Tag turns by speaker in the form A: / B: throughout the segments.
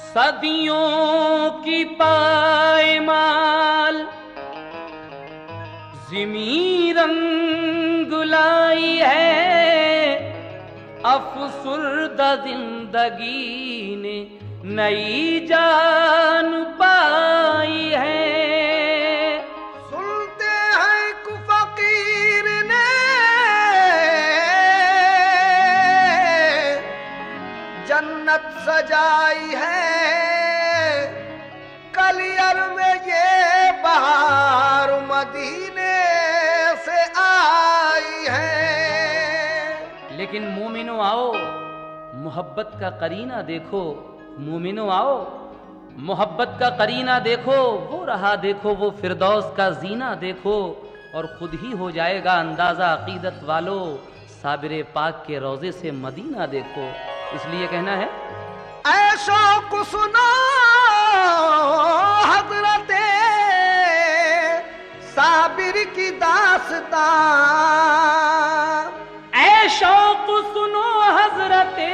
A: सदियों की पायमाल ज़िमी रंग लाई है, अफसुर्दा जिंदगी ने नई जान पाई है।
B: सुनते हैं कु फकीर ने जन्नत सजाई है, कलियर में ये बहार मदीने से आई है।
A: लेकिन मोमिनो आओ, मोहब्बत का करीना देखो। मोमिनो आओ, मोहब्बत का करीना देखो। वो रहा देखो, वो फिरदौस का जीना देखो, और खुद ही हो जाएगा अंदाजा अकीदत वालों, साबिर पाक के रोजे से मदीना देखो। इसलिए कहना है,
B: ऐशो को सुनो हजरते साबिर की दास्तां,
A: ऐशो को सुनो हजरते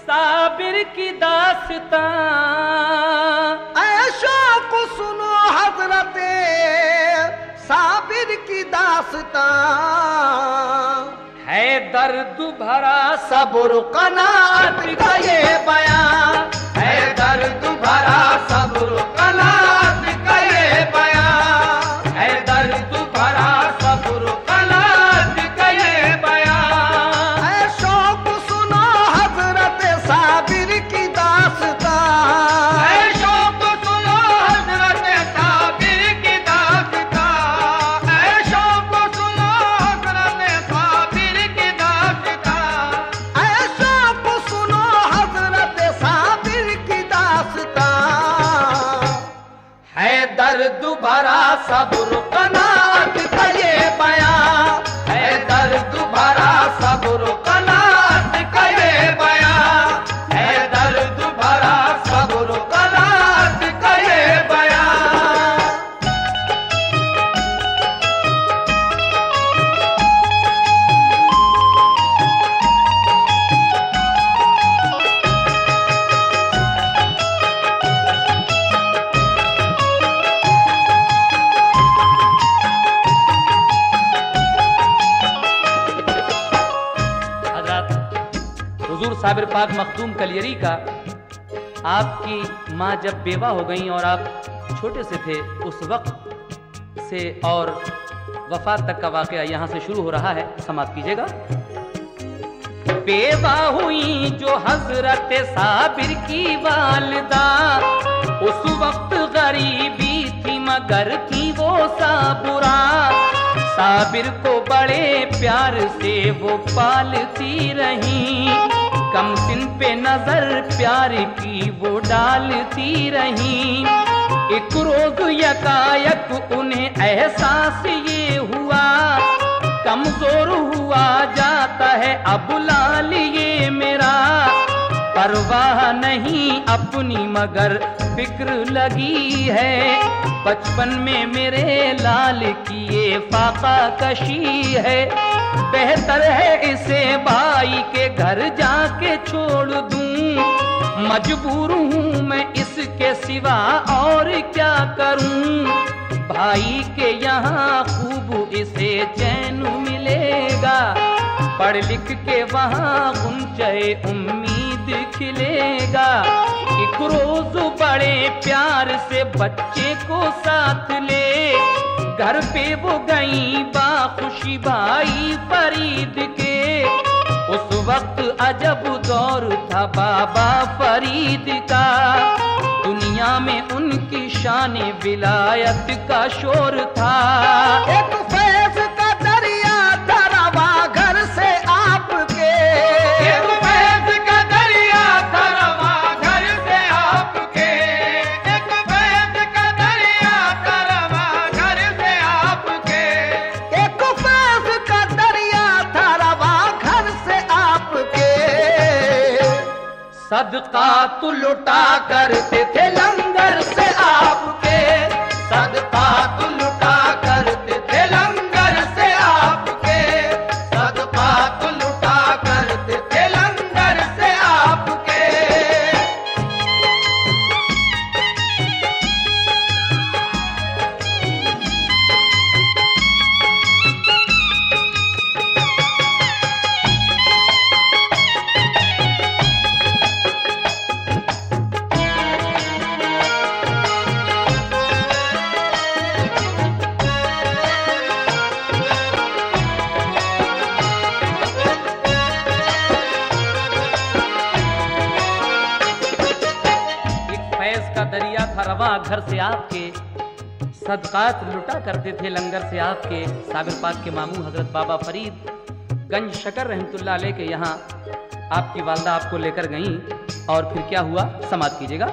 A: साबिर की दास्तां,
B: ऐशो को सुनो हजरते साबिर की दास्तां।
A: है दर्द भरा सब्र कनात का ये बयां, है दर्द भरा सब्र कनात का ये बयां, है दर्द भरा सब्र कनात का ये बयां।
B: ऐशो को सुनो हजरत साबिर की दास्तां,
A: ऐशो को सुनो हजरत साबिर की दास्तां, ऐशो को सुनो हजरत साबिर की दास्तां,
B: ऐशो को सुनो हजरत साबिर की दास्तां।
A: है दर्द भरा सब्र कनात का ये बयां, है दर्द भरा सब्र कनात का ये बयां, है दर्द भरा सब्र कनात का ये बयां। हुजूर साबिर पाक मखदूम कलियरी का, आपकी माँ जब बेवा हो गई और आप छोटे से थे, उस वक्त से और वफात तक का वाकया यहाँ से शुरू हो रहा है, समाप्त कीजिएगा। बेवा हुई जो हजरत साबिर की वालिदा, उस वक्त गरीबी थी मगर थी वो साबुरा, साबिर को बड़े प्यार से वो पालती रही, कम सिन पे नजर प्यार की वो डालती रही। एक रोज यकायक उन्हें एहसास ये हुआ, कमजोर हुआ जाता है अब लाल ये मेरा, परवाह नहीं अपनी मगर फिक्र लगी है, बचपन में मेरे लाल की ये फाका कशी है, बेहतर है इसे भाई के घर जाके छोड़ दूं, मजबूर हूँ मैं इसके सिवा और क्या करूं, भाई के यहाँ खूब इसे चैन मिलेगा, पढ़ लिख के वहाँ गुंजे उम्मीद खिलेगा। एक रोज बड़े प्यार से बच्चे को साथ ले, घर पे वो गई बाखुशी भाई फरीद के, उस वक्त अजब दौर था बाबा फरीद का, दुनिया में उनकी शान विलायत का शोर था।
B: एक फैज का दरिया था रवा
A: सदका तो लुटा करते थे लंगर से आपके, सदका तो लुटा करते थे लंगर से आपके, सदका तो लुटा करते थे लंगर से आपके। दरिया था रवा घर से आपके, सदकात लुटा करते थे लंगर से आपके। साबिर पाक के मामू हजरत बाबा फरीद गंज शकर रहमतुल्लाह अलैह के यहाँ आपकी वालदा आपको लेकर गईं और फिर क्या हुआ समाप्त कीजिएगा।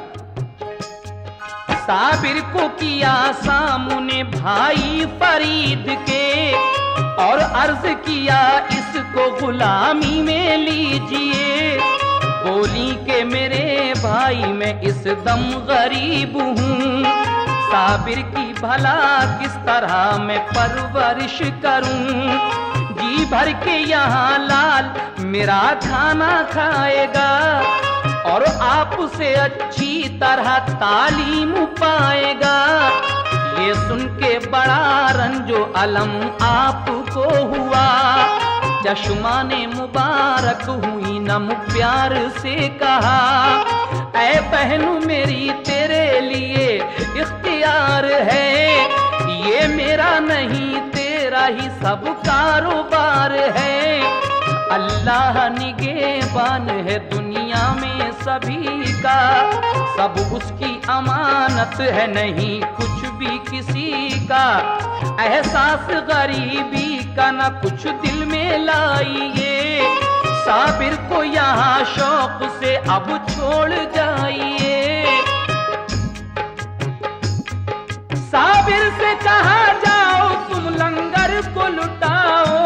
A: साबिर को किया सामने भाई फरीद के और अर्ज किया इसको गुलामी में लीजिए। बोली के मेरे भाई मैं इस दम गरीब हूँ, साबिर की भला किस तरह मैं परवरिश करूँ। जी भर के यहाँ लाल मेरा खाना खाएगा और आपसे अच्छी तरह तालीम पाएगा। ये सुन के बड़ा रंजो अलम आपको हुआ, चश्माने मुबारक हुई नम प्यार से कहा, ऐ बहनू मेरी तेरे लिए इख्तियार है, ये मेरा नहीं तेरा ही सब कारोबार है। अल्लाह निगहबान है दुनिया में सभी का, सब उसकी अमानत है नहीं कुछ भी किसी का। एहसास गरीबी का न कुछ दिल में लाइए, साबिर को यहाँ शौक से अब छोड़ जाइए। साबिर से कहा जाओ तुम लंगर को लुटाओ,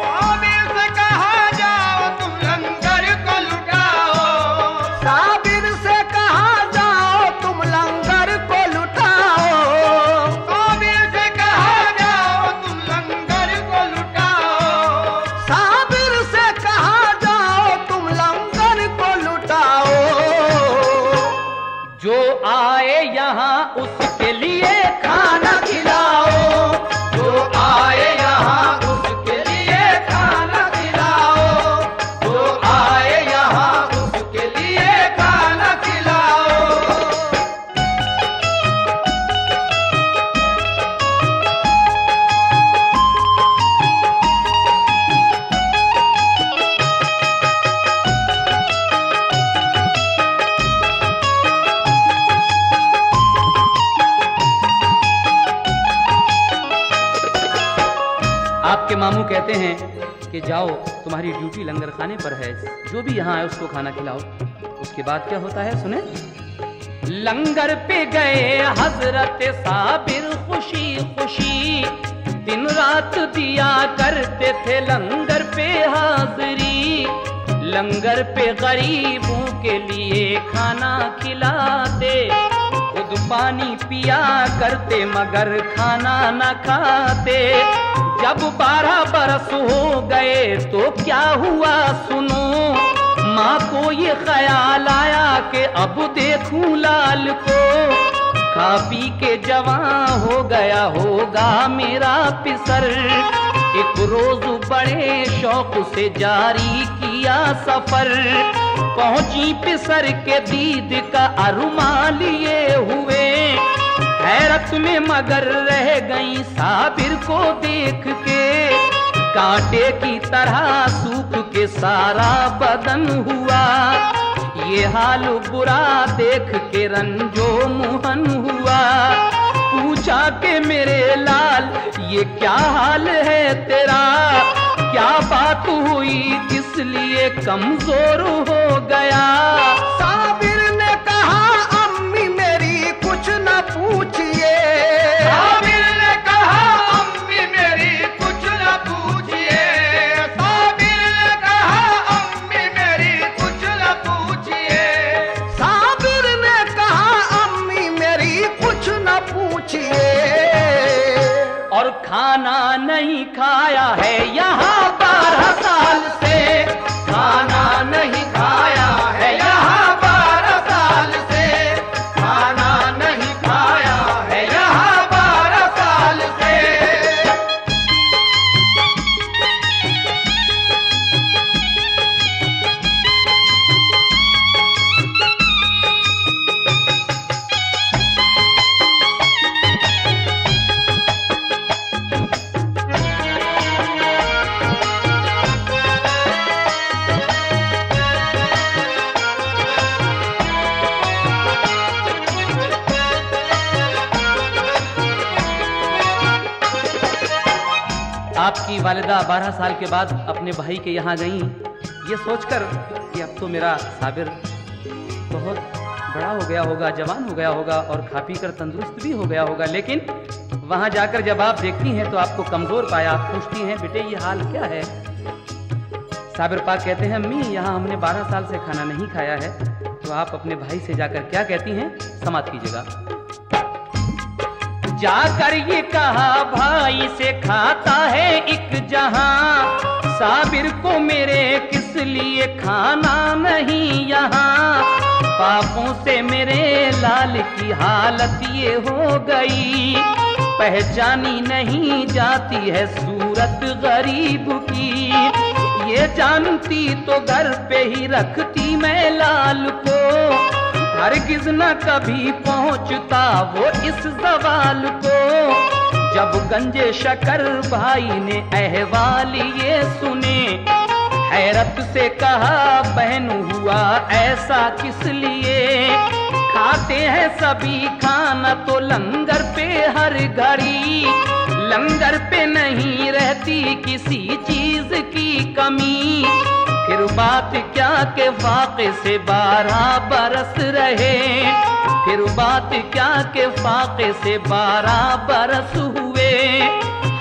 B: साबिर से कहा जाओ तुम लंगर को लुटाओ, साबिर से कहा जाओ तुम लंगर को लुटाओ, साबिर से कहा जाओ तुम लंगर को लुटाओ, साबिर से कहा जाओ तुम लंगर को लुटाओ।
A: जो आए यहाँ उसके लिए खाना खिलाओ,
B: जो आए यहाँ उसके लिए खाना खिलाओ, जो आए यहाँ उसके लिए खाना खिलाओ।
A: आपके मामू कहते हैं कि जाओ तुम्हारी ड्यूटी लंगर खाने पर है, जो भी यहाँ है उसको खाना खिलाओ। उसके बाद क्या होता है सुने। लंगर पे गए हजरत साबिर खुशी खुशी, दिन रात दिया करते थे लंगर पे हाजिरी। लंगर पे गरीबों के लिए खाना खिलाते, खुद पानी पिया करते मगर खाना न खाते। जब 12 बरस हो गए तो क्या हुआ सुनो, माँ को ये ख्याल आया कि अब देखूं लाल को, खा पी के जवां हो गया होगा मेरा पिसर। एक रोज बड़े शौक से जारी किया सफर, पहुंची पिसर के दीद का अरमान लिए हुए। हैरत में मगर रह गई साबिर को देख के, कांटे की तरह सूख के सारा बदन हुआ। ये हाल बुरा देख के रंजो मुहन हुआ, पूछा कि मेरे लाल ये क्या हाल है तेरा, क्या बात हुई किस लिए कमजोर हो गया।
B: साबिर ने कहा अम्मी मेरी कुछ न पूछिए, साबिर ने कहा अम्मी मेरी कुछ न पूछिए, साबिर ने कहा अम्मी मेरी कुछ न पूछिए।
A: खाना नहीं खाया है यहाँ 12 साल से,
B: खाना नहीं खाया है यहाँ 12 साल से, खाना नहीं खाया है यहाँ 12 साल से।
A: आपकी वालिदा 12 साल के बाद अपने भाई के यहाँ गईं, ये सोचकर कि अब तो मेरा साबिर बहुत बड़ा हो गया होगा, जवान हो गया होगा और खा पी कर तंदुरुस्त भी हो गया होगा। लेकिन वहाँ जाकर जब आप देखती हैं तो आपको कमज़ोर पाया। आप पूछती हैं, बेटे ये हाल क्या है? साबिर पाक कहते हैं, अम्मी यहाँ हमने 12 साल से खाना नहीं खाया है। तो आप अपने भाई से जाकर क्या कहती हैं, समाप्त कीजिएगा। जाकर ये कहा भाई से, खाता है एक जहां, साबिर को मेरे किस लिए खाना नहीं यहाँ। पापों से मेरे लाल की हालत ये हो गई, पहचानी नहीं जाती है सूरत गरीब की। ये जानती तो घर पे ही रखती मैं लाल को, हरगिज न कभी पहुंचता वो इस सवाल को। जब गंजे शकर भाई ने अहवाल ये सुने, हैरत से कहा बहन हुआ ऐसा किस लिए। खाते हैं सभी खाना तो लंगर पे हर घड़ी, लंगर पे नहीं रहती किसी चीज की कमी। फिर बात क्या के फाके से 12 बरस रहे, फिर बात क्या के फाके से 12 बरस हुए।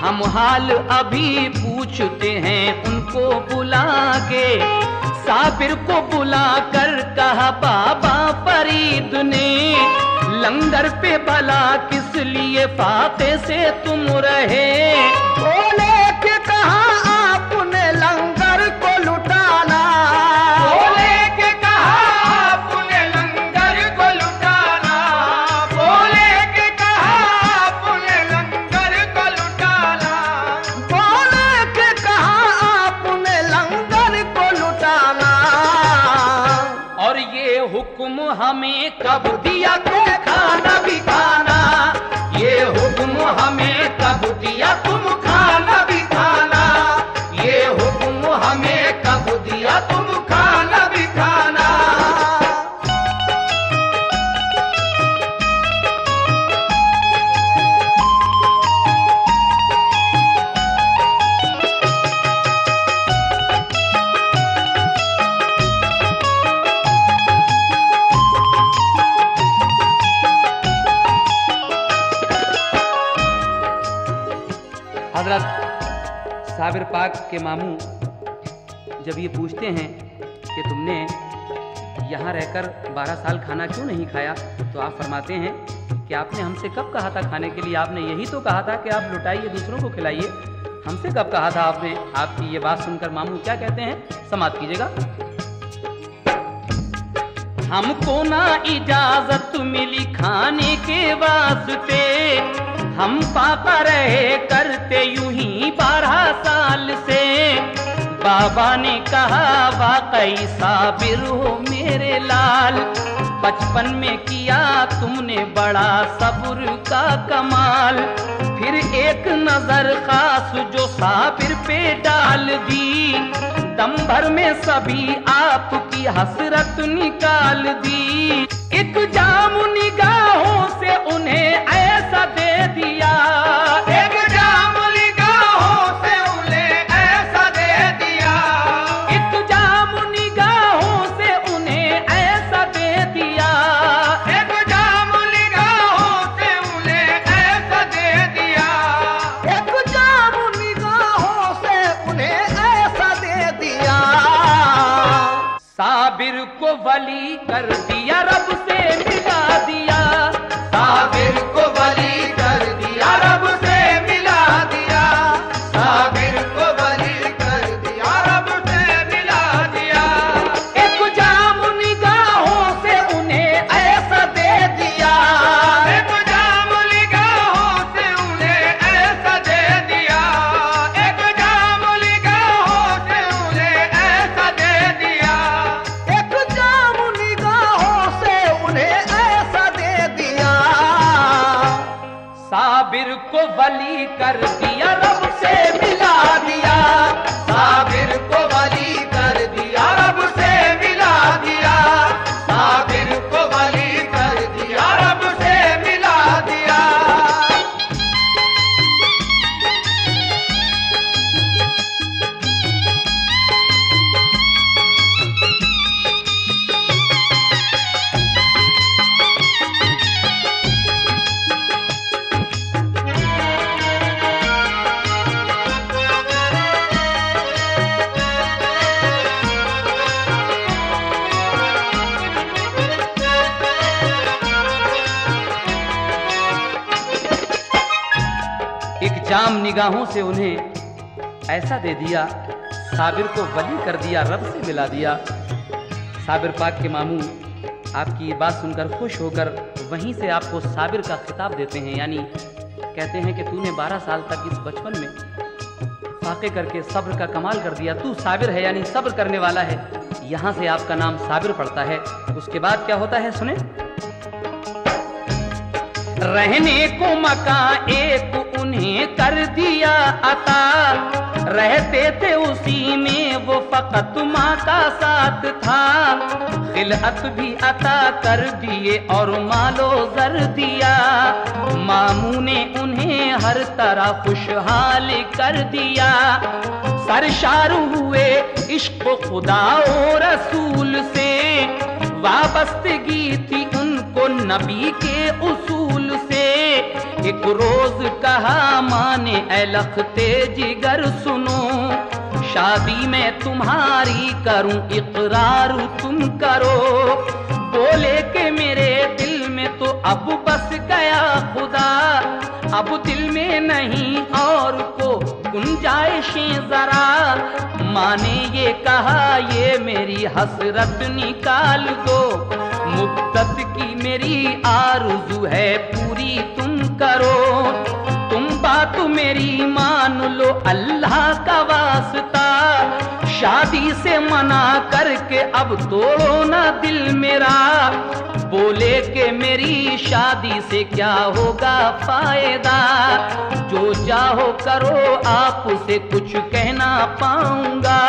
A: हम हाल अभी पूछते हैं उनको बुला के, साबिर को बुला कर कहा बाबा फरीद ने, लंगर पे भला किस लिए फाके से तुम रहे।
B: बोले कि कहा आपने लंगर को लुटाना, बोले कि कहा आपने लंगर को लुटाना, बोले कि कहा आपने लंगर को लुटाना, बोले कि कहा आपने लंगर को लुटाना।
A: और ये हुक्म हमें कब दिया तुम खाना भी खाना,
B: ये हुक्म हमें कब दिया तुम खाना भी खाना, ये हुक्म हमें कब दिया तुम खाना भी खाना।
A: हजरत साबिर पाक के मामू जब ये पूछते हैं कि तुमने यहाँ रहकर 12 साल खाना क्यों नहीं खाया, तो आप फरमाते हैं कि आपने हमसे कब कहा था खाने के लिए, आपने यही तो कहा था कि आप लुटाइए दूसरों को खिलाइए, हमसे कब कहा था आपने। आपकी ये बात सुनकर मामू क्या कहते हैं, समाप्त कीजिएगा। हमको ना इजाजत मिली खाने के वास्ते, हम पापा रहे करते यूं ही 12 साल से। बाबा ने कहा वाकई साबिर हो मेरे लाल, बचपन में किया तुमने बड़ा सब्र का कमाल। फिर एक नजर खास जो साबिर पे डाल दी, दम भर में सभी आपकी हसरत निकाल दी। एक जाम निगाहों से उन्हें ऐसा दे दिया,
B: एक जाम निगाहों से उन्हें ऐसा दे दिया,
A: एक जाम निगाहों से उन्हें ऐसा दे दिया,
B: एक जाम निगाहों से उन्हें ऐसा दे दिया, एक जाम निगाहों से उन्हें ऐसा दे दिया।
A: साबिर को वली कर दिया, रब से मिला दिया,
B: साबिर को वली कर दिया, रब से मिला
A: वली कर दिया, रब से मिला दिया।
B: साबिर को वली कर दिया, रब से मिला दिया। साबिर को वली कर दिया, रब से मिला दिया।
A: एक जाम निगाहों से उन्हें ऐसा दे दिया, साबिर को वली कर दिया, रब से मिला दिया। साबिर पाक के मामू आपकी ये बात सुनकर खुश होकर वहीं से आपको साबिर का खिताब देते हैं, यानी कहते हैं कि तूने 12 साल तक इस बचपन में फाके करके सब्र का कमाल कर दिया, तू साबिर है यानी सब्र करने वाला है। यहाँ से आपका नाम साबिर पड़ता है। उसके बाद क्या होता है सुने। रहने को मकान एक उन्हें कर दिया अता, रहते थे उसी में वो फकत माँ का साथ था। खिलअत भी अता कर दिए और मालो जर दिया, मामू ने उन्हें हर तरह खुशहाल कर दिया। सरशार हुए इश्क खुदा और रसूल से, वाबस्तगी थी उनको नबी के उसूल से। एक रोज कहा माने ऐ लखते जिगर सुनो, शादी में तुम्हारी करूं इकरार तुम करो। बोले के मेरे दिल में तो अब बस गया खुदा, अब दिल में नहीं और को गुंजाइशें जरा। माँ ने ये कहा ये मेरी हसरत निकाल दो, मुद्दत की मेरी आरज़ू है पूरी तुम करो। तुम बात मेरी मान लो अल्लाह का वास्ता, शादी से मना करके अब तोड़ो ना दिल मेरा। बोले कि मेरी शादी से क्या होगा फायदा, जो चाहो करो आपसे कुछ कहना पाऊंगा।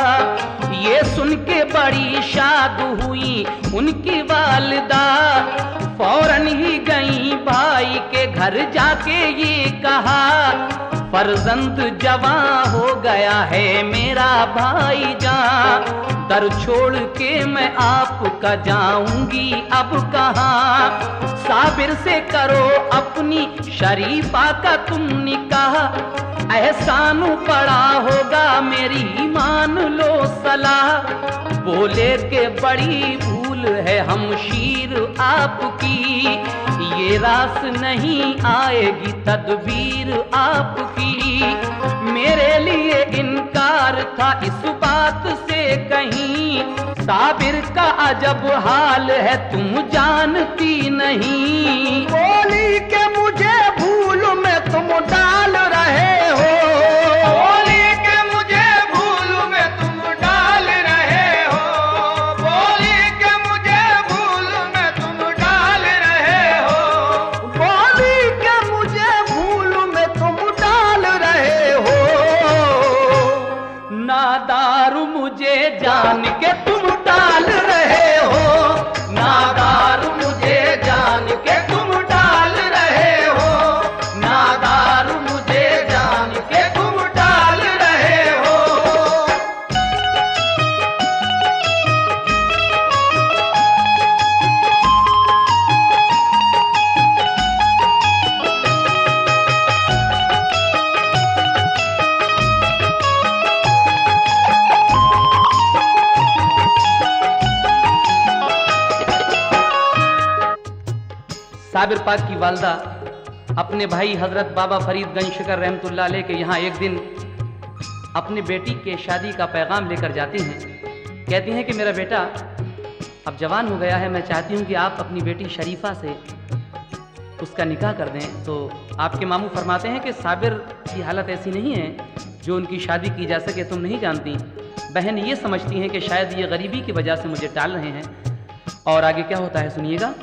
A: ये सुन के बड़ी शाद हुई उनकी वालिदा, फौरन ही गई भाई के घर जाके ये कहा, फर्जंद जवां हो गया है मेरा भाईजान। दर छोड़ के मैं आपका जाऊंगी अब कहाँ। साबिर से करो अपनी शरीफा का तुम निकाह, एहसान पड़ा होगा मेरी मान लो सलाह। बोले के बड़ी भूल है हमशीर आपकी, ये रास नहीं आएगी तदबीर आपकी। मेरे लिए इनकार था इस बात से कहीं, साबिर का अजब हाल है तुम जानती नहीं।
B: बोली के मुझे भूल में तुम डाल रहे हो, बोली के मुझे भूल में तुम डाल रहे हो, बोली के मुझे भूल में तुम डाल रहे हो, बोली के मुझे भूल में तुम डाल रहे हो।
A: नादार मुझे जान के तुम डाल रहे हो,
B: नादार मुझे जान के तुम डाल रहे हो, नादार मुझे जान के तुम डाल रहे हो।
A: साबिर पाक की वालदा अपने भाई हजरत बाबा फरीद गंज शिकर रहमतुल्लाह अलैह के यहाँ एक दिन अपने बेटी के शादी का पैगाम लेकर जाती हैं। कहती हैं कि मेरा बेटा अब जवान हो गया है, मैं चाहती हूँ कि आप अपनी बेटी शरीफा से उसका निकाह कर दें। तो आपके मामू फरमाते हैं कि साबिर की हालत ऐसी नहीं है जो उनकी शादी की जा सके, तुम नहीं जानती। बहन ये समझती हैं कि शायद ये गरीबी की वजह से मुझे टाल रहे हैं। और आगे क्या होता है सुनिएगा।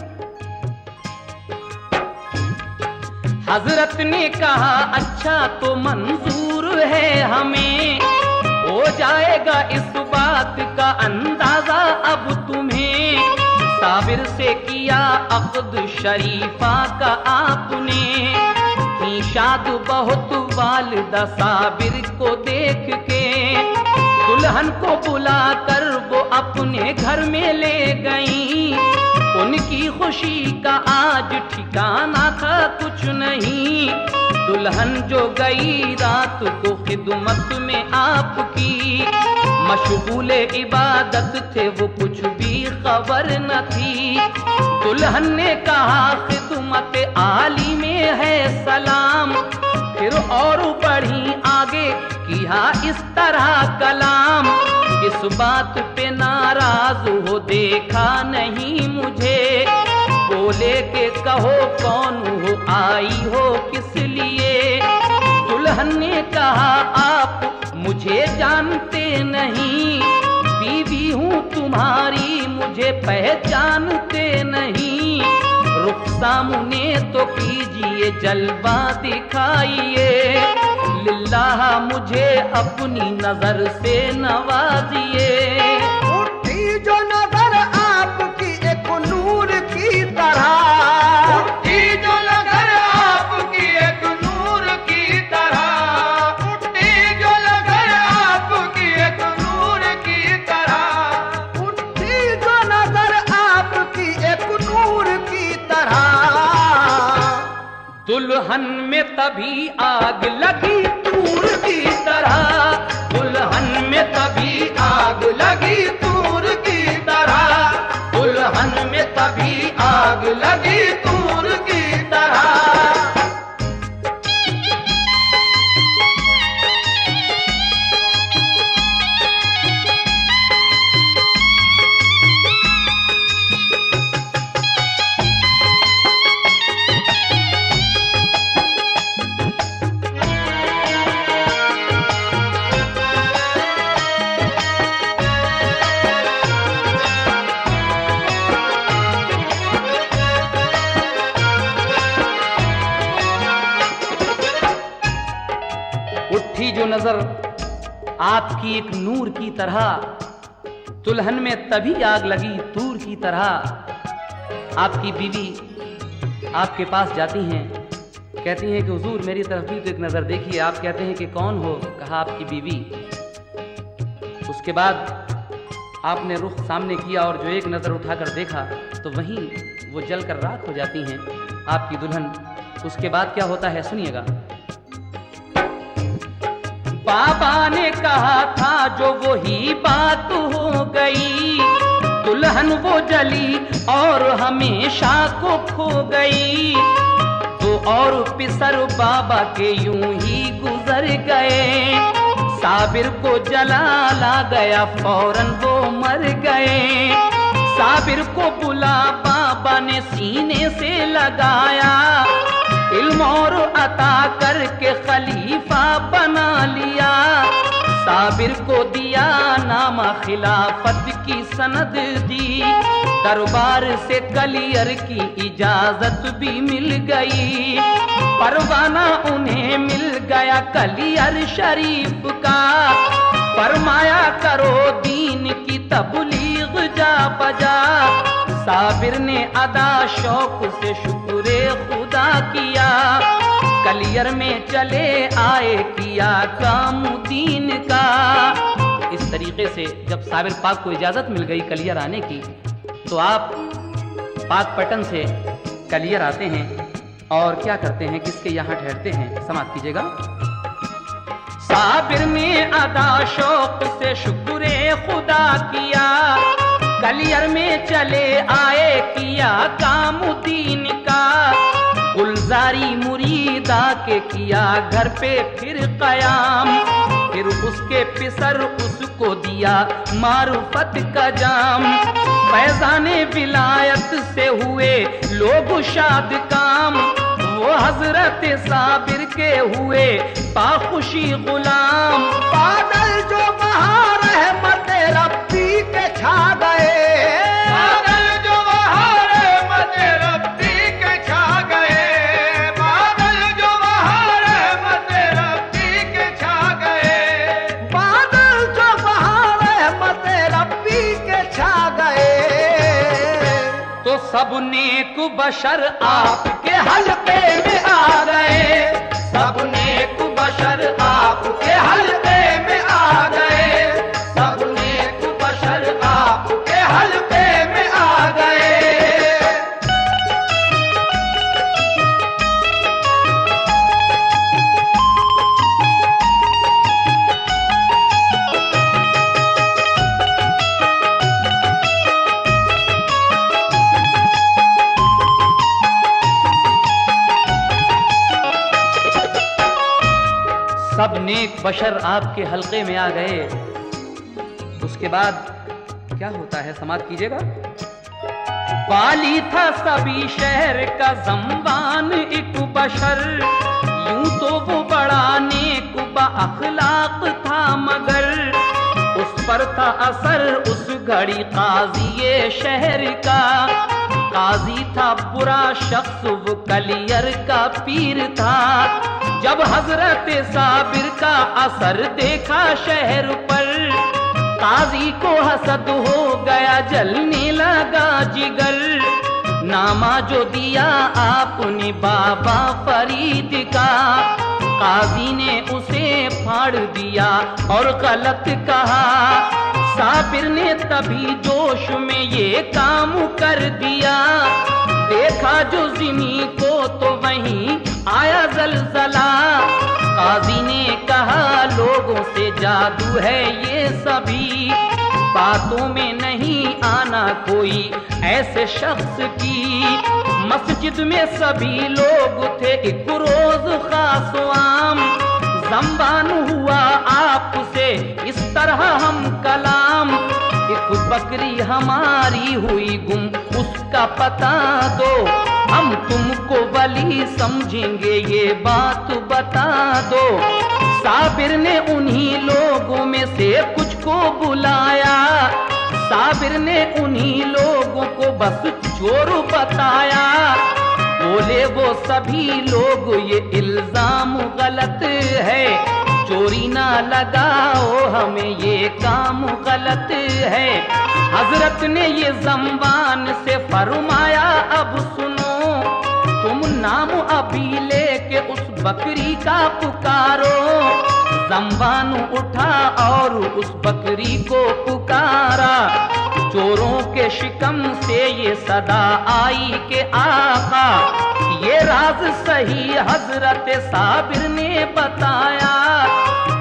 A: हजरत ने कहा अच्छा तो मंजूर है हमें, हो जाएगा इस बात का अंदाजा अब तुम्हें। साबिर से किया अक़्द शरीफा का आपने, की शाद बहुत वालिदा साबिर को देख के। दुल्हन को बुलाकर वो अपने घर में ले गई, उनकी खुशी का आज ठिकाना था कुछ नहीं। दुल्हन जो गई रात को खिदमत में आपकी, मशगूल इबादत थे वो कुछ भी खबर न थी। दुल्हन ने कहा खिदमत आली में है सलाम, फिर और बढ़ी आगे किया इस तरह कलाम। इस बात पे नाराज हो देखा नहीं मुझे, बोले के कहो कौन हो आई हो किस लिए। दुल्हन ने कहा आप मुझे जानते नहीं, बीवी हूँ तुम्हारी मुझे पहचानते नहीं। रुख सामने तो कीजिए जलवा दिखाइए, लिल्लाह मुझे अपनी नजर से नवाजिए।
B: उठी जो नजर आपकी एक नूर की तरह, उठी जो नजर आपकी एक नूर की तरह, उठी जो नजर आपकी एक नूर की तरह, उठी जो नजर आपकी एक नूर की तरह।
A: दुल्हन में तभी आग लगी तूर की तरह, दुल्हन में तभी आग लगी तूर की तरह, दुल्हन में तभी आग लगी तूर की तरह। उठी जो नजर आपकी एक नूर की तरह, दुल्हन में तभी आग लगी तूर की तरह। आपकी बीवी आपके पास जाती हैं, कहती हैं कि हुजूर मेरी तरफ भी तो एक नजर देखिए। आप कहते हैं कि कौन हो? कहा आपकी बीवी। उसके बाद आपने रुख सामने किया और जो एक नजर उठाकर देखा तो वहीं वो जलकर राख हो जाती हैं आपकी दुल्हन। उसके बाद क्या होता है सुनिएगा। बाबा ने कहा था जो वही बात हो गई, दुल्हन वो जली और हमेशा को खो गई। तो और पिसर बाबा के यूं ही गुजर गए, साबिर को जला ला गया फौरन वो मर गए। साबिर को बुला बाबा ने सीने से लगाया, इल्म और अता करके खलीफा बना लिया। साबिर को दिया नामा खिलाफत की सनद दी, दरबार से कलियर की इजाजत भी मिल गई। परवाना उन्हें मिल गया कलियर शरीफ का, फरमाया करो दीन की तबलीग जा बजा। साबिर ने अदा शौक से शुक्र खुदा किया, कलियर में चले आए किया काम दीन का। इस तरीके से जब साबिर पाक को इजाजत मिल गई कलियर आने की, तो आप पाक पटन से कलियर आते हैं और क्या करते हैं, किसके यहाँ ठहरते हैं, समाप्त कीजिएगा। साबिर ने अदा शौक से शुक्र खुदा किया, कलियर में चले आए किया काम दीन का। गुलजारी मुरीदा के किया घर पे फिर कयाम, फिर उसके पिसर उसको दिया मारुफत का जाम। फैजाने विलायत से हुए लोग शाद काम, वो हजरत साबिर के हुए पाखुशी गुलाम।
B: बादल जो बहा रहमत रब्बी के छा गए, बादल जो बहा रहमत रब्बी के छा गए, बादल
A: सब नेक बशर आपके हल्के में आ गए, सब नेक बशर आपके हल्के में आ गए, सब नेक बशर आपके हल्के में आ गए। सब नेक बशर आपके हल्के में आ गए। उसके बाद क्या होता है, समाप्त कीजिएगा। वाली था सभी शहर का ज़म्बान एक बशर, यूं तो वो बड़ा नेक अखलाक था, मगर उस पर था असर उस घड़ी काजी शहर का। काजी था बुरा शख्स, वो कलियर का पीर था। जब हजरत साबिर का असर देखा शहर पर, काजी को हसद हो गया, जलने लगा जिगर। नामा जो दिया आपने बाबा फरीद का, काजी ने उसे फाड़ दिया और गलत कहा। साबिर ने तभी जोश में ये काम कर दिया, देखा जो ज़मीं को तो वहीं आया जलजला। काजी ने कहा लोगों से जादू है ये सभी, बातों में नहीं आना कोई ऐसे शख्स की। मस्जिद में सभी लोग थे एक रोज खास आम, ज़म्बान हुआ आपसे इस तरह हम कलाम। एक बकरी हमारी हुई गुम, उसका पता दो, हम तुमको वली समझेंगे ये बात बता दो। साबिर ने उन्हीं लोगों में से कुछ को बुलाया, साबिर ने उन्हीं लोगों को बस चोर बताया। बोले वो सभी लोग ये इल्जाम गलत है, चोरी ना लगाओ हमें ये काम गलत है। हजरत ने ये ज़म्बान से फरमाया अब सुनो, तुम नाम अभी लेके उस बकरी का पुकारो। ज़म्बान उठा और उस बकरी को पुकारा, चोरों के शिकम से ये सदा आई के आका। ये राज सही हजरत साबिर ने बताया,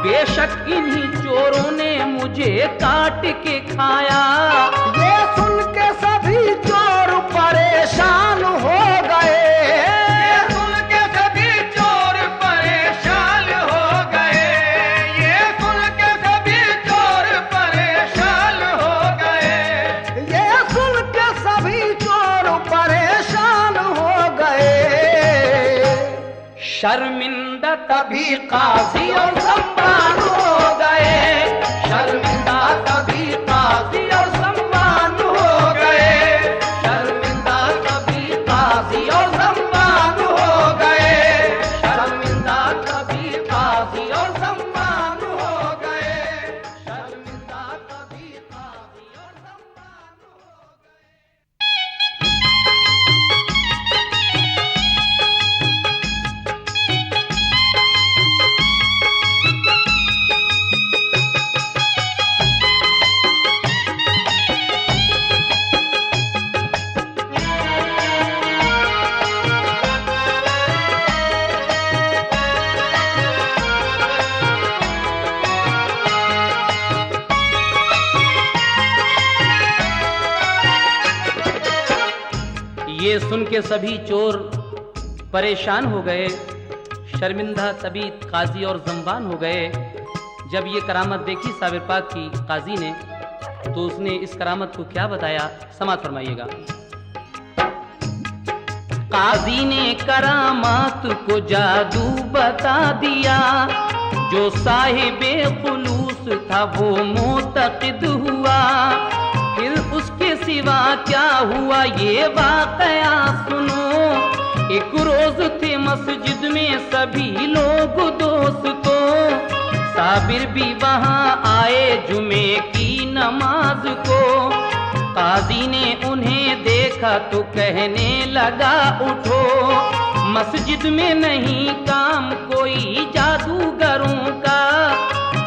A: बेशक इन्हीं चोरों ने मुझे काट के खाया।
B: ये सुन के सभी चोर परेशान हो गए, ये सुन के सभी चोर परेशान हो गए, ये सुन के सभी चोर परेशान हो गए, ये सुन के सभी चोर परेशान हो गए।
A: शर्मिंदा तभी काजी और ज़म्बान हो गए, शर्मिंदा तभी काजी और ज़म्बान हो गए, शर्मिंदा तभी काजी और ज़म्बान हो गए, शर्मिंदा तभी काजी और ज़म्बान हो गए, शर्मिंदा तभी काजी और ज़म्बान हो गए। ये सुन के सभी चोर परेशान हो गए, शर्मिंदा तभी काजी और ज़म्बान हो गए। जब ये करामत देखी साबिर पाक की काजी ने, तो उसने इस करामत को क्या बताया, समात फरमाइएगा। काजी ने करामात को जादू बता दिया, जो साहिबे खुलूस था वो मोतक़िद हुआ। फिर उसके सिवा क्या हुआ ये वाक़या सुनो। एक रोज थे मस्जिद में सभी लोग दोस्तों, साबिर भी वहां आए जुमे की नमाज को। काजी ने उन्हें देखा तो कहने लगा उठो, मस्जिद में नहीं काम कोई जादूगरों का।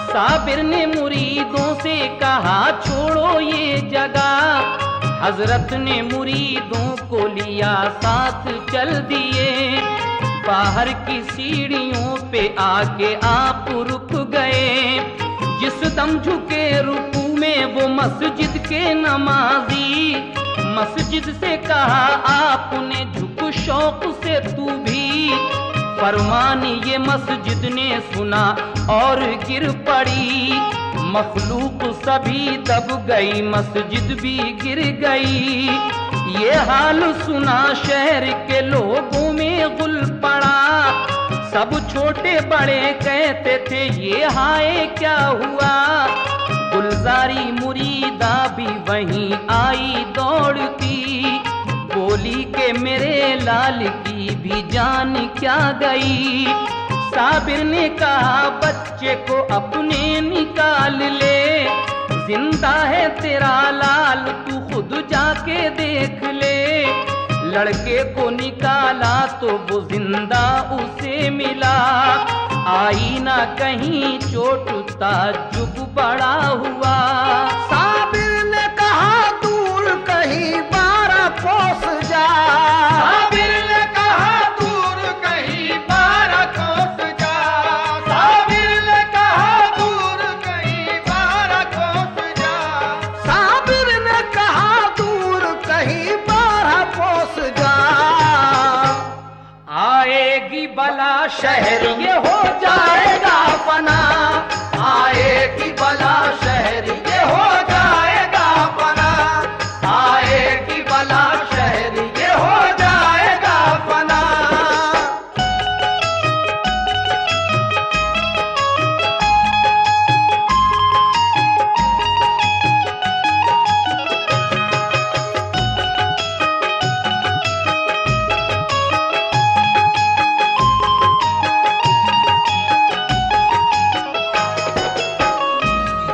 A: साबिर ने मुरीदों से कहा छोड़ो ये जगह। हजरत ने मुरीदों को लिया साथ चल दिए। बाहर की सीढ़ियों पे आके आप रुक गए। जिस दम झुके रुकू में वो मस्जिद के नमाजी। मस्जिद से कहा आपने झुक शौक से तू भी। फरमान ये मस्जिद ने सुना और गिर पड़ी। मखलूक सभी दब गई, मस्जिद भी गिर गई। ये हाल सुना शहर के लोगों में गुल पड़ा। सब छोटे बड़े कहते थे ये हाय क्या हुआ। गुलजारी मुरीदा भी वहीं आई दौड़ती। बोली के मेरे लाल की भी जान क्या गई। साबिर ने कहा बच्चे को अपने निकाल ले। जिंदा है तेरा लाल तू खुद जाके देख ले। लड़के को निकाला तो वो जिंदा उसे मिला। आई ना कहीं चोट ताज्जुब बड़ा हुआ।
B: साबिर ने कहा दूर कहीं 12 कोस जा। साबिर ने कहा दूर कहीं 12 कोस जा। साबिर ने कहा दूर कहीं 12 कोस जा। साबिर ने कहा दूर कहीं 12 कोस जा।
A: आएगी बला
B: शहर ये हो जाएगा फना। आएगी बला शहर ये हो जाएगा फना। आएगी बला शहर ये हो जाएगा फना।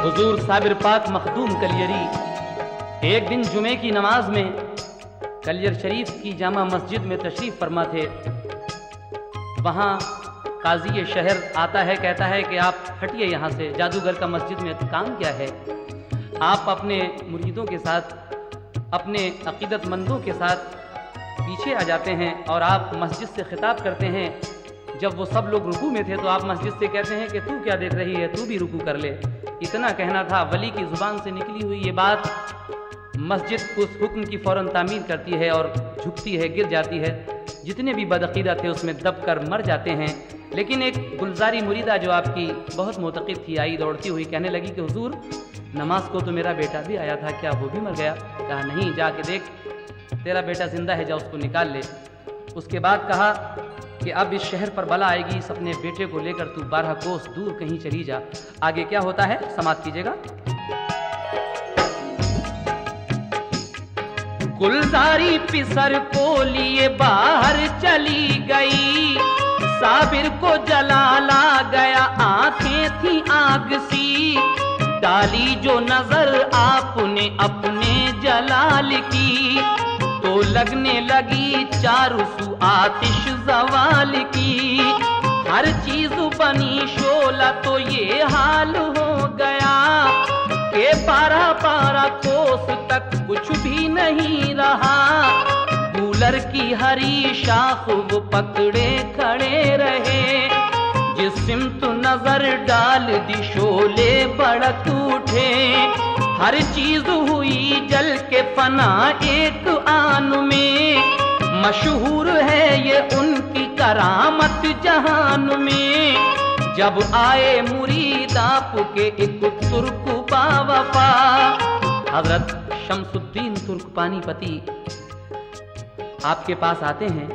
A: हुजूर साबिर पाक मखदूम कलियरी एक दिन जुमे की नमाज में कलियर शरीफ की जामा मस्जिद में तशरीफ फरमा थे। वहाँ काजी शहर आता है, कहता है कि आप हटिए यहाँ से, जादूगर का मस्जिद में काम क्या है। आप अपने मुरीदों के साथ, अपने अकीदतमंदों के साथ पीछे आ जाते हैं और आप मस्जिद से खिताब करते हैं। जब वो सब लोग रुकू में थे तो आप मस्जिद से कहते हैं कि तू क्या देख रही है, तू भी रुकू कर ले। इतना कहना था। वली की जुबान से निकली हुई ये बात मस्जिद उस हुक्म की फौरन तामील करती है और झुकती है, गिर जाती है। जितने भी बदअकीदा थे उसमें दब कर मर जाते हैं। लेकिन एक गुलजारी मुरीदा जो आपकी बहुत मोतक़िद थी, आई दौड़ती हुई कहने लगी कि हुजूर नमाज को तो मेरा बेटा भी आया था, क्या वो भी मर गया? कहा नहीं, जाके देख तेरा बेटा जिंदा है, जा उसको निकाल ले। उसके बाद कहा कि अब इस शहर पर बला आएगी, इस अपने बेटे को लेकर तू 12 कोस दूर कहीं चली जा। आगे क्या होता है समाप्त कीजिएगा। गुलजारी पिसर को लिए बाहर चली गई। साबिर को जलाला गया, आंखें थी आग सी। डाली जो नजर आपने अपने जलाल की, तो लगने लगी चारों सू आतिश जवाल की। हर चीज बनी शोला तो ये हाल हो गया कि 12 कोस तक कुछ भी नहीं रहा। कूलर की हरी शाख वो पकड़े खड़े रहे। जिस सिमत नजर डाल दी शोले भड़क उठे। हर चीज हुई जल के फना एक आन में। मशहूर है ये उनकी करामत जहान में। जब आए मुरीद आपके एक तुर्क बावफा, हजरत शमसुद्दीन तुर्क पानीपती आपके पास आते हैं।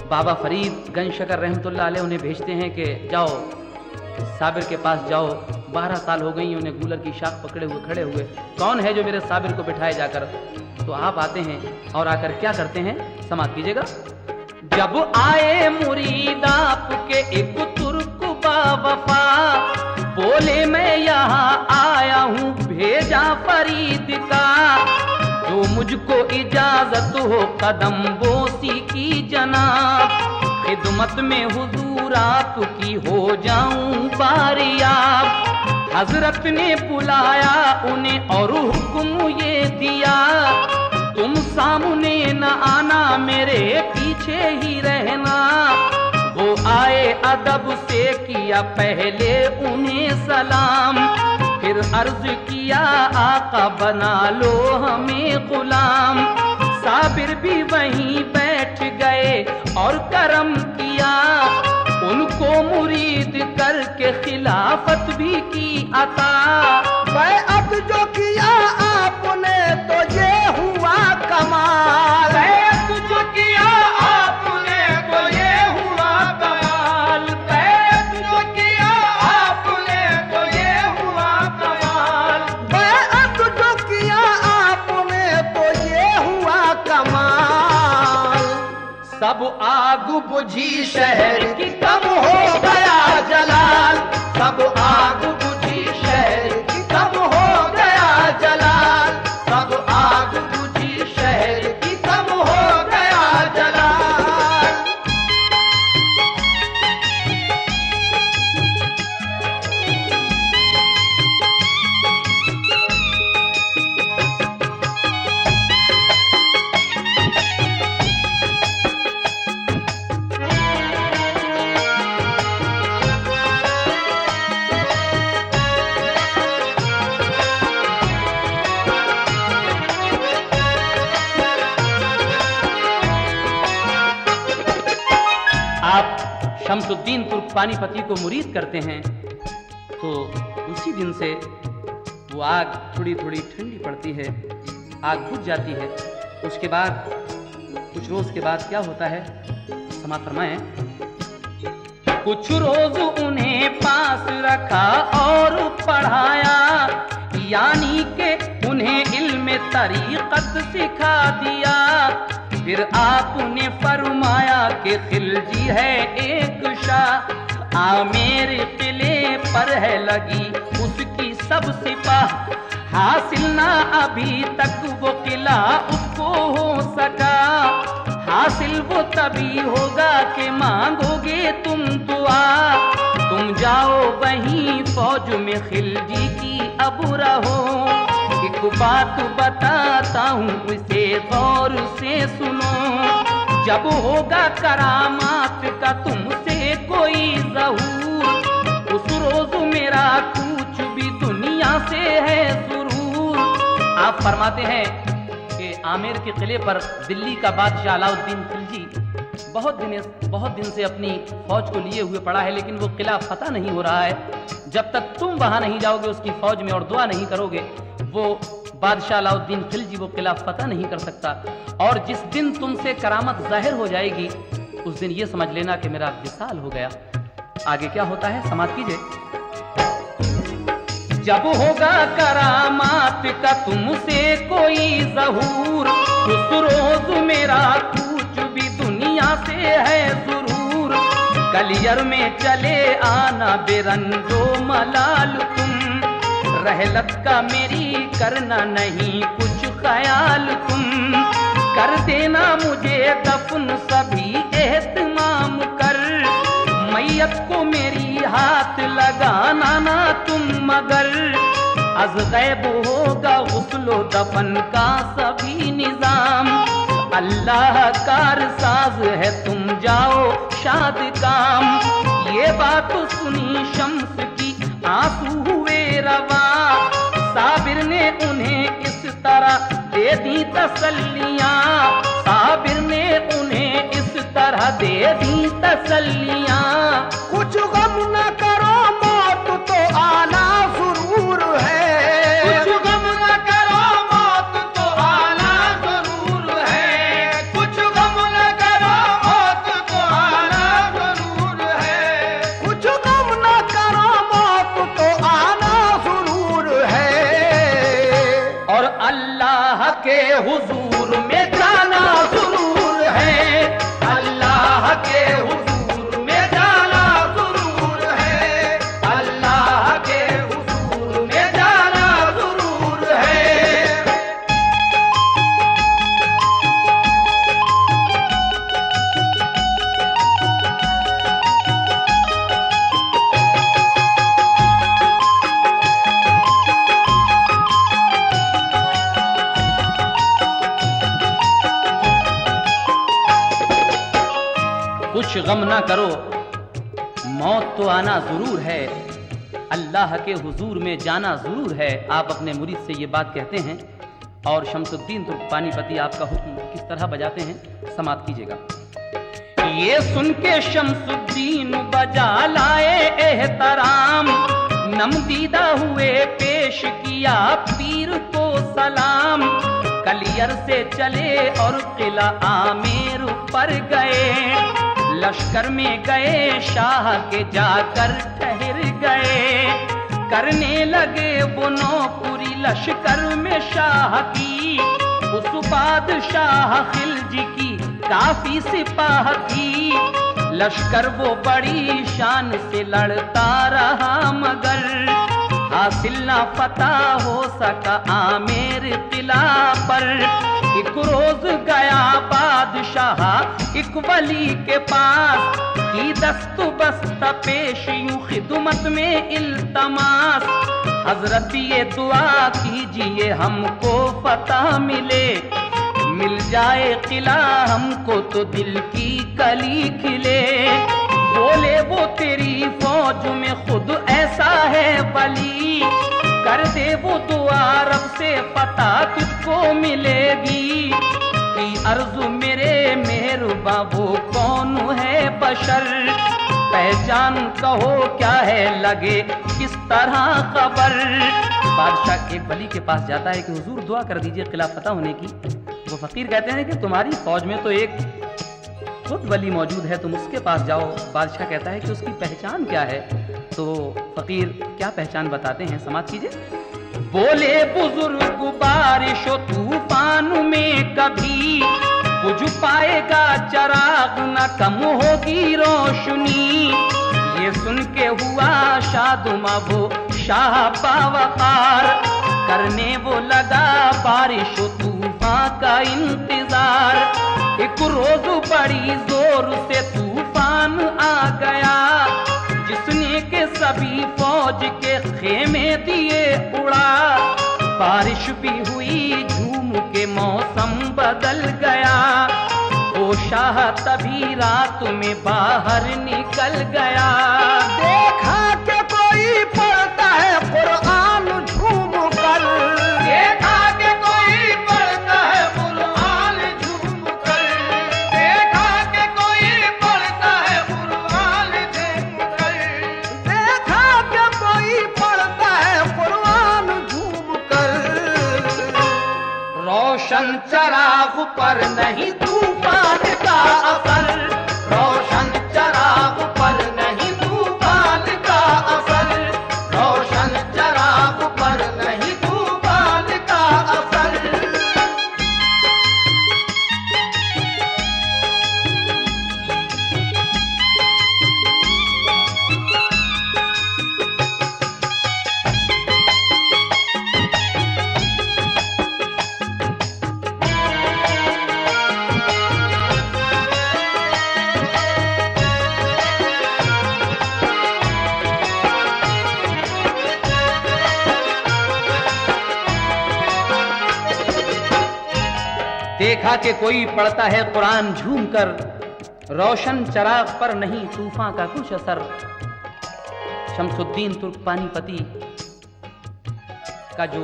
A: बाबा फरीद गंज शकर रहमतुल्लाह अलैह उन्हें भेजते हैं कि जाओ साबिर के पास जाओ। 12 साल हो गई उन्हें गूलर की शाख पकड़े हुए खड़े हुए। कौन है जो मेरे साबिर को बिठाए जाकर? तो आप आते हैं और आकर क्या करते हैं समाप्त कीजिएगा। जब आए मुरीद आपके एक तुर्क बावफा, बोले मैं यहाँ आया हूँ भेजा फरीद का। मुझको इजाजत हो कदम बोसी की जनाब, खिदमत में हुजूर आपकी हो जाऊं बारियाब। हजरत ने बुलाया उन्हें और हुक्म ये दिया, तुम सामने न आना मेरे पीछे ही रहना। वो आए अदब से किया पहले उन्हें सलाम, फिर अर्ज किया आका बना लो हमें गुलाम। साबिर भी वहीं बैठ गए और करम किया, उनको मुरीद करके खिलाफत भी की अता।
B: बैअत जो किया आपने तो ये हुआ कमाल,
A: बैअत जो किया आपने तो ये हुआ कमाल, बैअत जो किया आपने तो ये हुआ कमाल,
B: बैअत जो किया आपने तो ये हुआ कमाल।
A: सब आग बुझी
B: शहर की कम हो गया जलाल, सब आग बुझी शहर की कम हो गया जलाल, सब आग बुझी शहर की कम हो गया जलाल।
A: आप शमसुद्दीन तुर्क पानीपती को मुरीद करते हैं तो उसी दिन से वो आग थोड़ी थोड़ी ठंडी पड़ती है, आग बुझ जाती है। उसके बाद कुछ रोज के बाद क्या होता है, समाप्त फरमाएं। कुछ रोज उन्हें पास रखा और पढ़ाया, यानी के उन्हें इल्म तरीक़त सिखा दिया। फिर आपने फरमाया कि खिलजी है एक शाह, आमेर किले पर है लगी उसकी सब सिपाह। हासिल ना अभी तक वो किला उसको हो सका, हासिल वो तभी होगा कि मांगोगे तुम दुआ। तुम जाओ वहीं फौज में खिलजी की अब रहो, एक बात बताता हूँ उसे गौर से सुनो। जब होगा करामात का तुमसे कोई ज़हूर, उस रोज मेरा कुछ भी दुनिया से है जरूर। आप फरमाते हैं कि आमेर के किले पर दिल्ली का बादशाह अलाउद्दीन खिलजी बहुत दिन से अपनी फौज को लिए हुए पड़ा है, लेकिन वो किला फतह नहीं हो रहा है। जब तक तुम वहां नहीं जाओगे उसकी फौज में और दुआ नहीं करोगे, वो बादशाह अलाउद्दीन खिलजी वो किला फतह नहीं कर सकता। और जिस दिन तुमसे करामत जाहिर हो जाएगी उस दिन ये समझ लेना कि मेरा विसाल हो गया। आगे क्या होता है, समाप्त कीजिए। जब होगा करामात का तुमसे कोई ज़हूर, उस रोज मेरा कुछ भी दुनिया से है जरूर। कलियर में चले आना बेरंजो मलाल तुम, रहलत का मेरी करना नहीं कुछ ख्याल तुम। कर देना मुझे दफन सभी एहतमाम कर, मैयत को मेरी हाथ लगाना ना तुम मगर। अज गैब होगा गुस्लो दफन का सभी निजाम, अल्लाह कार साज है तुम जाओ शाद काम। ये बात सुनी शम्स की आंसू हुए रवा, साबिर ने उन्हें इस तरह दे दी तसल्लियां, साबिर ने उन्हें इस तरह दे दी तसल्लियां।
B: कुछ गम न करो मौत तो आना जरूर है,
A: कुछ गम न करो मौत तो आना जरूर है,
B: कुछ गम न करो मौत तो आना जरूर है, कुछ गम न करो मौत तो आना जरूर है।
A: और अल्लाह के हुजूर में जाना जरूर है,
B: अल्लाह के हुजूर में जाना जरूर है,
A: गम ना करो, मौत तो आना जरूर है, अल्लाह के हुजूर में जाना जरूर है। आप अपने मुरीद से ये बात कहते हैं और शमसुद्दीन तुर्क पानीपती आपका हुक्म किस तरह बजाते हैं, समाप्त कीजिएगा। ये सुन के शमसुद्दीन बजा लाए एहतराम, नमदीदा हुए पेश किया पीर को सलाम। कलियर से चले और किला आमेर पर गए, लश्कर में गए शाह के जाकर ठहर गए। करने लगे वो नौकरी लश्कर में शाह की, उस बादशाह खिलजी की काफी सिपाह थी। लश्कर वो बड़ी शान से लड़ता रहा मगर हासिल ना फतह हो सका आमेर किला पर। एक रोज गया बादशाह एक वली के पास, की दस्तु बस्त पेश यूं खिदमत में इल्तमास। हजरत ये दुआ कीजिए हमको फतह मिले, मिल जाए किला हमको तो दिल की कली खिले। बोले वो तेरी फौज में खुद ऐसा है वली, कर दे वो दुआ रब से फतह तुझको मिलेगी। की अर्जु मेरे मेहरबा वो कौन है बशर, पहचान कहो क्या है लगे किस तरह खबर। बादशाह एक वली के पास जाता है कि हुजूर दुआ कर दीजिए किला फतह होने की। वो फकीर कहते हैं कि तुम्हारी फौज में तो एक खुद वली मौजूद है, तुम उसके पास जाओ। बादशाह कहता है कि उसकी पहचान क्या है, तो फकीर क्या पहचान बताते हैं, समाप्त कीजिए। बोले बुजुर्ग बारिश तूफान में कभी बुझ पाएगा चराग, न कम होगी रोशनी। ये सुन के हुआ शादुमा वो शाह बावकार, करने वो लगा बारिश तूफान का इंतजार। एक रोज बड़ी जोर से तूफान आ गया, जिसने के सभी फौज के खेमे दिए उड़ा। बारिश भी हुई झूम के मौसम बदल गया, वो शाह तभी रात में बाहर निकल गया।
B: देखा कि कोई पढ़ता है कुरान झूम कर, देखा कि कोई पढ़ता है कुरान झूम कर, देखा कि कोई पढ़ता है कुरान झूम कर, देखा कि कोई पढ़ता है कुरान झूम कर। रोशन चराग पर नहीं तूफान का असर, रोशन चराग पर नहीं तूफान का असर, रोशन चराग पर नहीं तूफान का असर।
A: देखा कि कोई पढ़ता है कुरान झूम कर, रोशन चराग पर नहीं तूफान का कुछ असर। शमसुद्दीन तुर्क पानीपती का जो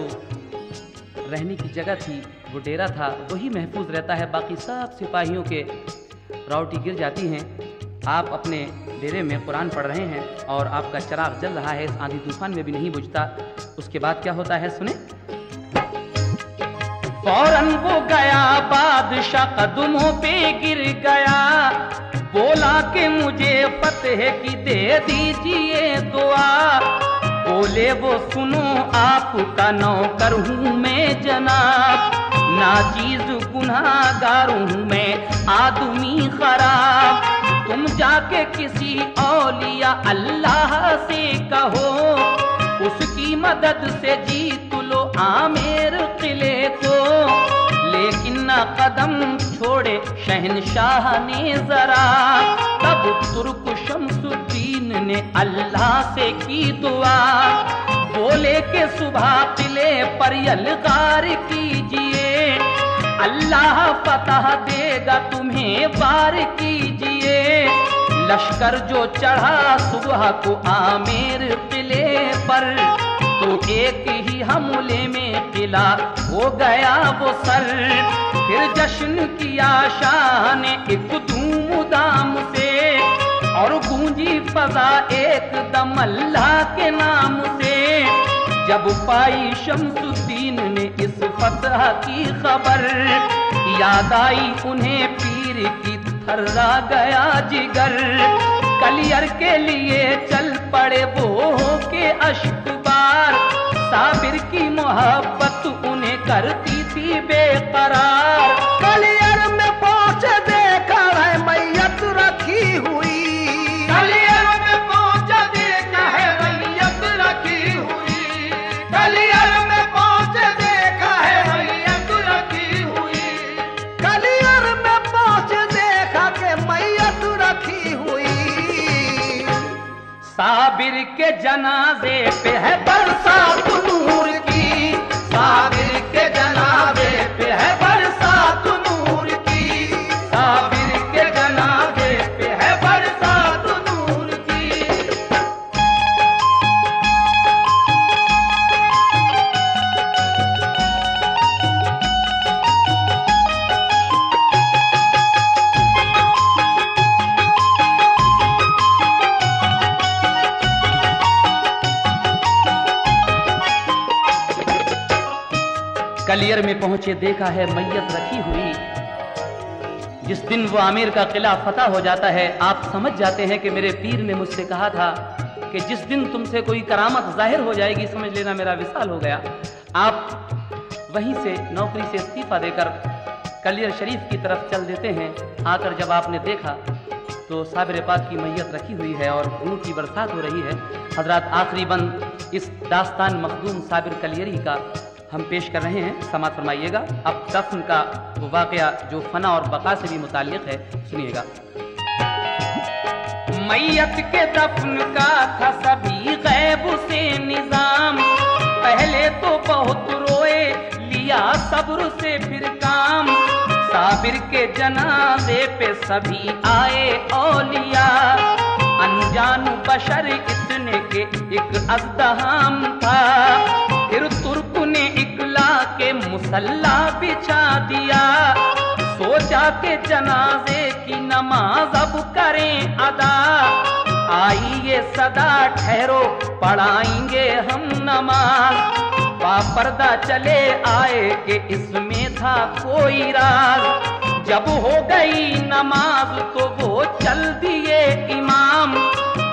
A: रहने की जगह थी, वो डेरा था, वही महफूज रहता है। बाकी सब सिपाहियों के रावटी गिर जाती हैं। आप अपने डेरे में कुरान पढ़ रहे हैं और आपका चराग जल रहा है, इस आंधी तूफान में भी नहीं बुझता। उसके बाद क्या होता है सुने। फौरन वो गया बादशाह कदमों पे गिर गया, बोला कि मुझे फतेह की दे दीजिए दुआ। बोले वो सुनो आपका नौकर हूँ मैं जनाब, नाचीज गुनाहगार हूँ मैं आदमी खराब। तुम जाके किसी औलिया अल्लाह से कहो, उसकी मदद से जीत लो आमेर किले को। लेकिन न कदम छोड़े शहनशाह ने जरा, तब तुर्क शमसुद्दीन ने अल्लाह से की दुआ। बोले के सुबह किले पर यलगार कीजिए, अल्लाह फतह देगा तुम्हें वार कीजिए। लश्कर जो चढ़ा सुबह को आमेर किले पर, तो एक ही हमले में किला हो गया वो सर। फिर जश्न किया शाह ने एक धूम दाम से, और गूंजी फजा एकदम अल्लाह के नाम से। जब पाई शम्सुद्दीन ने इस फतह की खबर, याद आई उन्हें पीर की थर्रा गया जिगर। कलियर के लिए चल पड़े वो के अश्कबार, साबिर की मोहब्बत उन्हें करती थी बेकरार।
B: कलियर में पहुंचे देखा है मैयत रखी हुई, कलियर में पहुंचे देखा है मैयत रखी हुई, कलियर में पहुंचे देखा है मैयत रखी हुई, कलियर में पहुंचे देखा के मैयत रखी हुई।
A: साबिर के जनाजे पे है बरसात नूर की, साबिर के जनाजे पे है बरसात नूर की, साबिर के जनाजे पे है बरसात नूर की। कलियर में पहुंचे देखा है मैयत रखी हुई। जिस दिन वो आमिर का किला फतह हो जाता है, आप समझ जाते हैं कि मेरे पीर ने मुझसे कहा था कि जिस दिन तुमसे कोई करामत जाहिर हो जाएगी, समझ लेना मेरा विसाल हो गया। आप वहीं से नौकरी से इस्तीफा देकर कलियर शरीफ की तरफ चल देते हैं। आकर जब आपने देखा तो साबिर पाक की मैयत रखी हुई है और नूर की बरसात हो रही है। हजरात, आखिरी बंद इस दास्तान मखदूम साबिर कलियरी का हम पेश कर रहे हैं, समाअत फरमाइएगा। अब दफन का वो वाकया जो फना और बका से भी मुताल्लिक है, सुनिएगा। मैयत के दफन का था सभी गैब से निजाम, पहले तो बहुत रोए, लिया सब्र से फिर काम। साबिर के जनाजे पे सभी आए औलिया, अनजान बशर इतने के एक अज़दहाम था। फिर तुर्क ने इकला के मुसल्ला बिछा दिया, सोचा के जनाजे की नमाज अब करें अदा। आई ये सदा ठहरो पढ़ाएंगे हम नमाज, बापर्दा चले आए कि इसमें था कोई राज। जब हो गई नमाज तो वो चल दिए इमाम,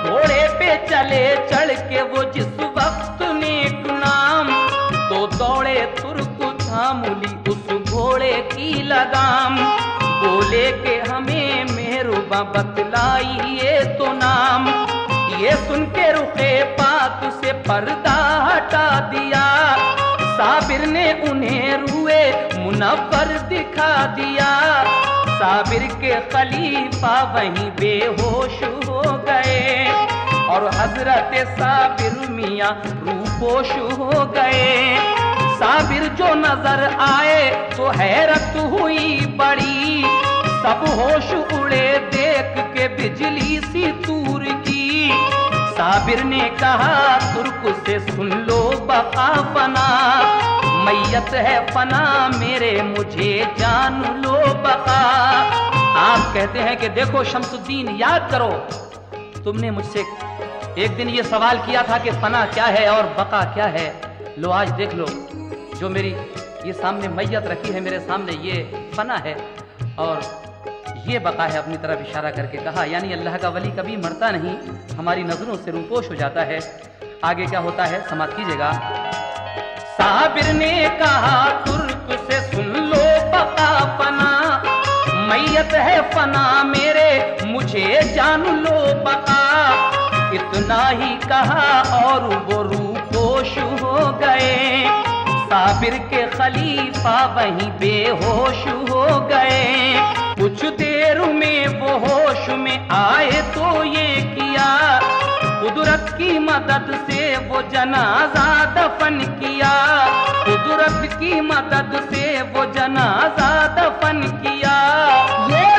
A: घोड़े पे चले चढ़ के वो जिस वक्त नेक नाम। तो दौड़े तुर्क थामुली उस घोड़े की लगाम, बोले के हमें मेहरुबा बतलाइए तो नाम। ये सुन के रुखे पाक से पर्दा हटा दिया, साबिर ने उन्हें रुए मुनव्वर दिखा दिया। साबिर के खलीफा वहीं बेहोश हो गए, और हजरत साबिर मियां रूपोश हो गए। साबिर जो नजर आए तो हैरत हुई बड़ी, सब होश उड़े देख के बिजली सी तूर की। साबिर ने कहा तुर्क से सुन लो बका फना, मैयत है फना मेरे मुझे जान लो बका। आप कहते हैं कि देखो शम्सुद्दीन, याद करो तुमने मुझसे एक दिन ये सवाल किया था कि फना क्या है और बका क्या है। लो आज देख लो, जो मेरी ये सामने मैयत रखी है मेरे सामने, ये फना है और ये बका है। अपनी तरफ इशारा करके कहा, यानी अल्लाह का वली कभी मरता नहीं, हमारी नजरों से रूपोश हो जाता है। आगे क्या होता है समाप्त कीजिएगा। साबिर ने कहा तुर्क से सुन लो बका फना, मैयत है फना मेरे मुझे जान लो बका। इतना ही कहा और वो रूपोश हो गए, साबिर के खलीफा वहीं बेहोश हो गए। कुछ देर में वो होश में आए तो ये किया, कुदरत की मदद से वो जनाजा दफन किया। कुदरत की मदद से वो जनाजा दफन किया।
B: ये